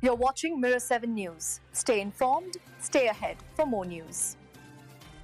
You're watching Mirror 7 News. Stay informed, stay ahead for more news.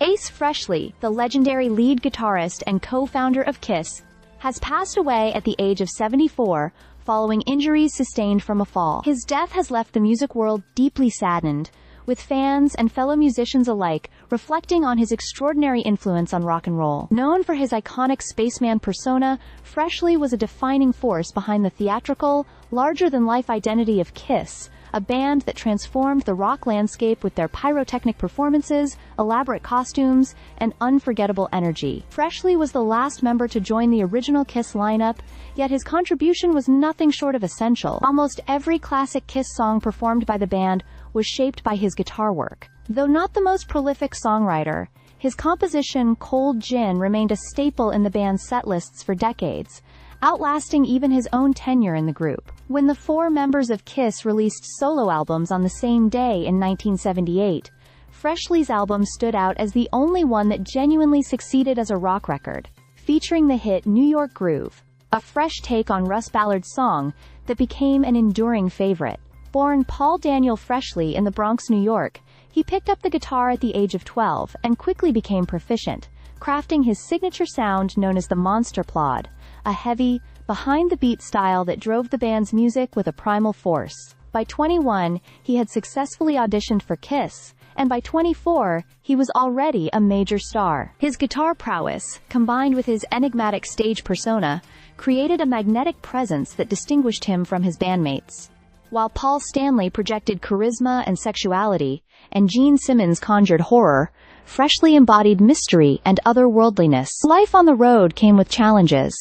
Ace Frehley, the legendary lead guitarist and co-founder of Kiss, has passed away at the age of 74 following injuries sustained from a fall. His death has left the music world deeply saddened, with fans and fellow musicians alike reflecting on his extraordinary influence on rock and roll. Known for his iconic spaceman persona, Frehley was a defining force behind the theatrical, larger-than-life identity of Kiss, a band that transformed the rock landscape with their pyrotechnic performances, elaborate costumes, and unforgettable energy. Frehley was the last member to join the original Kiss lineup, yet his contribution was nothing short of essential. Almost every classic Kiss song performed by the band was shaped by his guitar work. Though not the most prolific songwriter, his composition Cold Gin remained a staple in the band's setlists for decades, outlasting even his own tenure in the group. When the four members of Kiss released solo albums on the same day in 1978, Frehley's album stood out as the only one that genuinely succeeded as a rock record, featuring the hit New York Groove, a fresh take on Russ Ballard's song that became an enduring favorite. Born Paul Daniel Frehley in the Bronx, New York, he picked up the guitar at the age of 12 and quickly became proficient, crafting his signature sound known as the Monster Plod, a heavy, behind-the-beat style that drove the band's music with a primal force. By 21, he had successfully auditioned for Kiss, and by 24, he was already a major star. His guitar prowess, combined with his enigmatic stage persona, created a magnetic presence that distinguished him from his bandmates. While Paul Stanley projected charisma and sexuality, and Gene Simmons conjured horror, Frehley embodied mystery and otherworldliness. Life on the road came with challenges.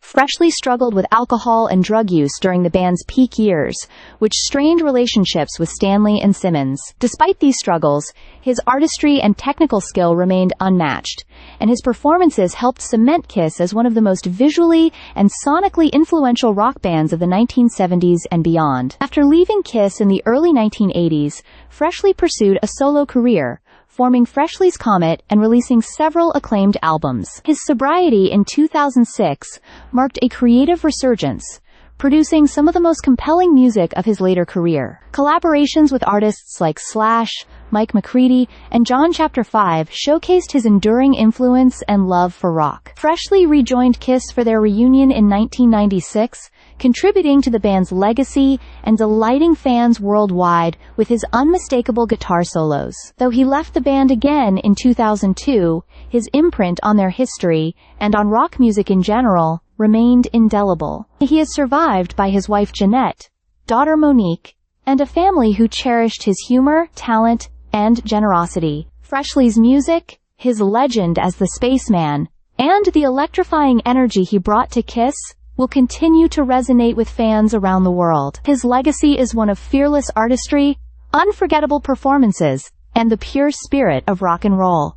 Frehley struggled with alcohol and drug use during the band's peak years, which strained relationships with Stanley and Simmons. Despite these struggles, his artistry and technical skill remained unmatched, and his performances helped cement Kiss as one of the most visually and sonically influential rock bands of the 1970s and beyond. After leaving Kiss in the early 1980s, Frehley pursued a solo career, forming Frehley's Comet and releasing several acclaimed albums. His sobriety in 2006 marked a creative resurgence, producing some of the most compelling music of his later career. Collaborations with artists like Slash, Mike McCready, and John Chapter 5 showcased his enduring influence and love for rock. Frehley rejoined Kiss for their reunion in 1996, contributing to the band's legacy and delighting fans worldwide with his unmistakable guitar solos. Though he left the band again in 2002, his imprint on their history, and on rock music in general, remained indelible. He is survived by his wife Jeanette, daughter Monique, and a family who cherished his humor, talent, and generosity. Frehley's music, his legend as the Spaceman, and the electrifying energy he brought to Kiss will continue to resonate with fans around the world. His legacy is one of fearless artistry, unforgettable performances, and the pure spirit of rock and roll.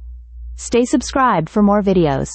Stay subscribed for more videos.